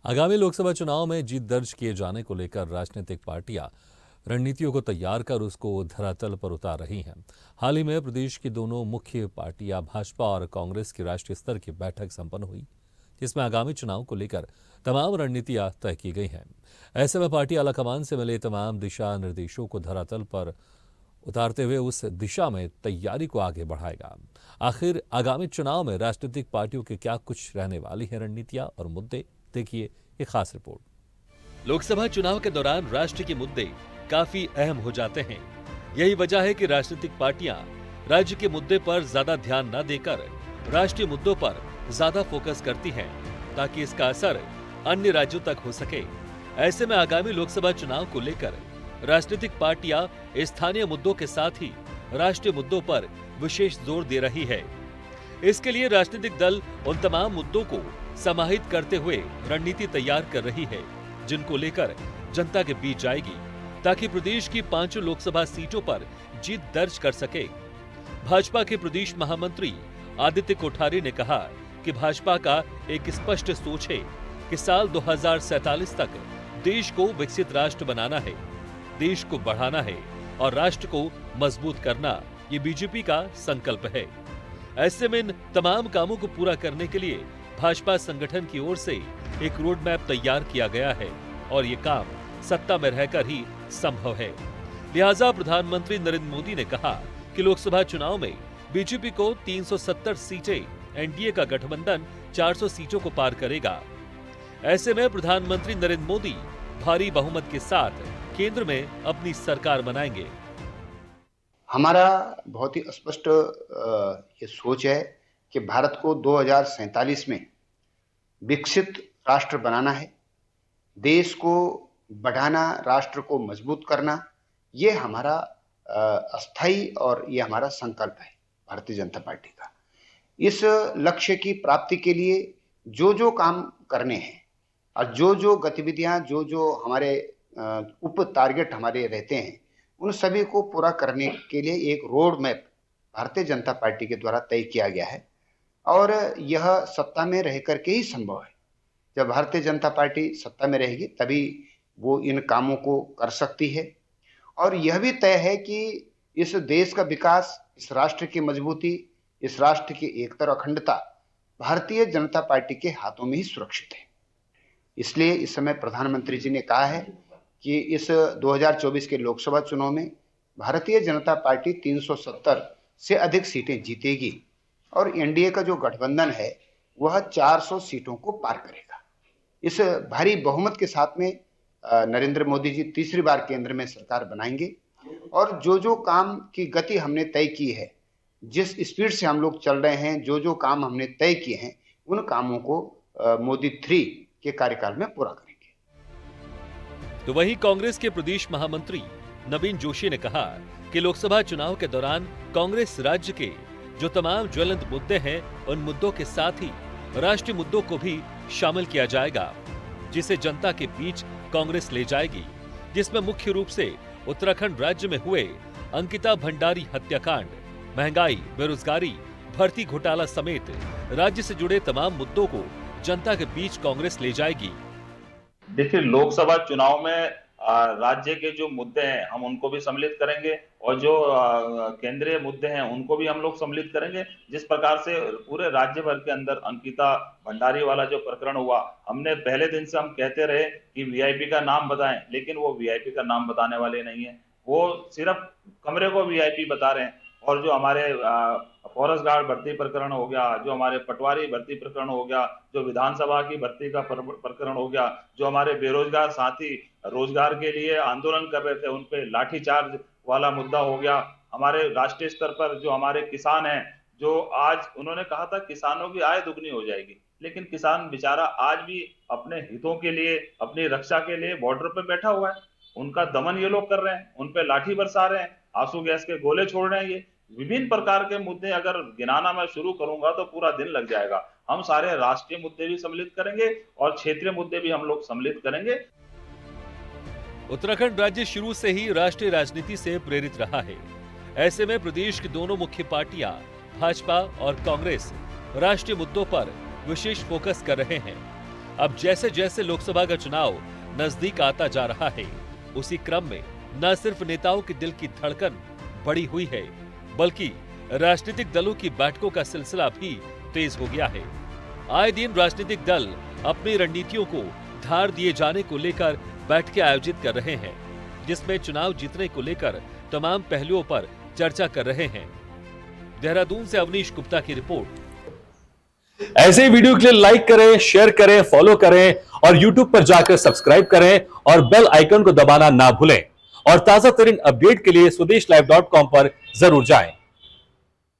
आगामी लोकसभा चुनाव में जीत दर्ज किए जाने को लेकर राजनीतिक पार्टियां रणनीतियों को तैयार कर उसको धरातल पर उतार रही हैं। हाल ही में प्रदेश की दोनों मुख्य पार्टियां भाजपा और कांग्रेस की राष्ट्रीय स्तर की बैठक संपन्न हुई, जिसमें आगामी चुनाव को लेकर तमाम रणनीतियां तय की गई हैं। ऐसे में पार्टी आलाकमान से मिले तमाम दिशा निर्देशों को धरातल पर उतारते हुए उस दिशा में तैयारी को आगे बढ़ाएगा। आखिर आगामी चुनाव में राजनीतिक पार्टियों की क्या कुछ रहने वाली है रणनीतियां और मुद्दे, देखिए ये खास रिपोर्ट। लोकसभा चुनाव के दौरान राष्ट्र के मुद्दे काफी अहम हो जाते हैं। यही वजह है कि राजनीतिक पार्टियां राज्य के मुद्दे पर ज्यादा ध्यान न देकर राष्ट्रीय मुद्दों पर ज्यादा फोकस करती हैं, ताकि इसका असर अन्य राज्यों तक हो सके। ऐसे में आगामी लोकसभा चुनाव को लेकर राजनीतिक पार्टियां स्थानीय मुद्दों के साथ ही राष्ट्रीय मुद्दों पर विशेष जोर दे रही है। इसके लिए राजनीतिक दल उन तमाम मुद्दों को समाहित करते हुए रणनीति तैयार कर रही है, जिनको लेकर जनता के बीच जाएगी, ताकि प्रदेश की 5 लोकसभा सीटों पर जीत दर्ज कर सके। भाजपा के प्रदेश महामंत्री आदित्य कोठारी ने कहा कि भाजपा का एक स्पष्ट सोच है कि साल 2047 तक देश को विकसित राष्ट्र बनाना है, देश को बढ़ाना है और राष्ट्र को मजबूत करना, ये बीजेपी का संकल्प है। ऐसे में इन तमाम कामों को पूरा करने के लिए भाजपा संगठन की ओर से एक रोड मैप तैयार किया गया है और ये काम सत्ता में रहकर ही संभव है। लिहाजा प्रधानमंत्री नरेंद्र मोदी ने कहा कि लोकसभा चुनाव में बीजेपी को 370 सीटें, एनडीए का गठबंधन 400 सीटों को पार करेगा। ऐसे में प्रधानमंत्री नरेंद्र मोदी भारी बहुमत के साथ केंद्र में अपनी सरकार बनाएंगे। हमारा बहुत ही स्पष्ट ये सोच है कि भारत को 2047 में विकसित राष्ट्र बनाना है, देश को बढ़ाना, राष्ट्र को मजबूत करना, ये हमारा अस्थायी और ये हमारा संकल्प है भारतीय जनता पार्टी का। इस लक्ष्य की प्राप्ति के लिए जो जो काम करने हैं और जो जो गतिविधियां, जो जो हमारे उप टारगेट हमारे रहते हैं, उन सभी को पूरा करने के लिए एक road map Bharatiya Janata party के द्वारा तय किया गया है और यह सत्ता में रह करके ही संभव है। जब भारतीय जनता पार्टी सत्ता में रहेगी तभी वो इन कामों को कर सकती है। और यह भी तय है कि इस देश का विकास, इस राष्ट्र की मजबूती, इस राष्ट्र की एकता और अखंडता भारतीय जनता पार्टी के हाथों में ही सुरक्षित है। इसलिए इस समय प्रधानमंत्री जी ने कहा है कि इस 2024 के लोकसभा चुनाव में भारतीय जनता पार्टी 370 से अधिक सीटें जीतेगी और एनडीए का जो गठबंधन है वह 400 सीटों को पार करेगा। इस भारी बहुमत के साथ में नरेंद्र मोदी जी तीसरी बार केंद्र में सरकार बनाएंगे और जो जो काम की गति हमने तय की है, जिस स्पीड से हम लोग चल रहे हैं, जो जो काम हमने तय किए हैं, उन कामों को मोदी 3 के कार्यकाल में पूरा करेंगे। तो वहीं कांग्रेस के प्रदेश महामंत्री नवीन जोशी ने कहा कि लोकसभा चुनाव के दौरान कांग्रेस राज्य के जो तमाम ज्वलंत मुद्दे हैं, उन मुद्दों के साथ ही राष्ट्रीय मुद्दों को भी शामिल किया जाएगा, जिसे जनता के बीच कांग्रेस ले जाएगी, जिसमें मुख्य रूप से उत्तराखंड राज्य में हुए अंकिता भंडारी हत्याकांड, महंगाई, बेरोजगारी, भर्ती घोटाला समेत राज्य से जुड़े तमाम मुद्दों को जनता के बीच कांग्रेस ले जाएगी। देखिए, लोकसभा चुनाव में राज्य के जो मुद्दे हैं हम उनको भी सम्मिलित करेंगे और जो केंद्रीय मुद्दे हैं उनको भी हम लोग सम्मिलित करेंगे। जिस प्रकार से पूरे राज्य भर के अंदर अंकिता भंडारी वाला जो प्रकरण हुआ, हमने पहले दिन से हम कहते रहे कि वीआईपी का नाम बताएं, लेकिन वो वीआईपी का नाम बताने वाले नहीं है, वो सिर्फ कमरे को वीआईपी बता रहे हैं। और जो हमारे फॉरेस्ट गार्ड भर्ती प्रकरण हो गया, जो हमारे पटवारी भर्ती प्रकरण हो गया, जो विधानसभा की भर्ती का प्रकरण हो गया, जो हमारे बेरोजगार साथी रोजगार के लिए आंदोलन कर रहे थे उन पे लाठीचार्ज वाला मुद्दा हो गया, हमारे राष्ट्रीय स्तर पर जो हमारे किसान हैं, जो आज उन्होंने कहा था किसानों की आय दुगनी हो जाएगी, लेकिन किसान बेचारा आज भी अपने हितों के लिए, अपनी रक्षा के लिए बॉर्डर पे बैठा हुआ है। उनका दमन ये लोग कर रहे हैं, उन पे लाठी बरसा रहे हैं, आंसू गैस के गोले छोड़ रहे हैं। ये विभिन्न प्रकार के मुद्दे अगर गिनाना मैं शुरू करूंगा तो पूरा दिन लग जाएगा। हम सारे राष्ट्रीय मुद्दे भी सम्मिलित करेंगे और क्षेत्रीय मुद्दे भी हम लोग सम्मिलित करेंगे। उत्तराखंड राज्य शुरू से ही राष्ट्रीय राजनीति से प्रेरित रहा है। ऐसे में प्रदेश की दोनों मुख्य पार्टियां भाजपा और कांग्रेस राष्ट्रीय मुद्दों पर विशेष फोकस कर रहे हैं। अब जैसे जैसे लोकसभा का चुनाव नजदीक आता जा रहा है, उसी क्रम में न सिर्फ नेताओं के दिल की धड़कन बढ़ी हुई है, बल्कि राजनीतिक दलों की बैठकों का सिलसिला भी तेज हो गया है। आए दिन राजनीतिक दल अपनी रणनीतियों को धार दिए जाने को लेकर बैठकें आयोजित कर रहे हैं, जिसमें चुनाव जीतने को लेकर तमाम पहलुओं पर चर्चा कर रहे हैं। देहरादून से अवनीश गुप्ता की रिपोर्ट। ऐसे ही वीडियो के लिए लाइक करें, शेयर करें, फॉलो करें और YouTube पर जाकर सब्सक्राइब करें और बेल आइकन को दबाना ना भूलें। और ताजा तरीन अपडेट के लिए स्वदेशलाइव.com पर जरूर जाएं।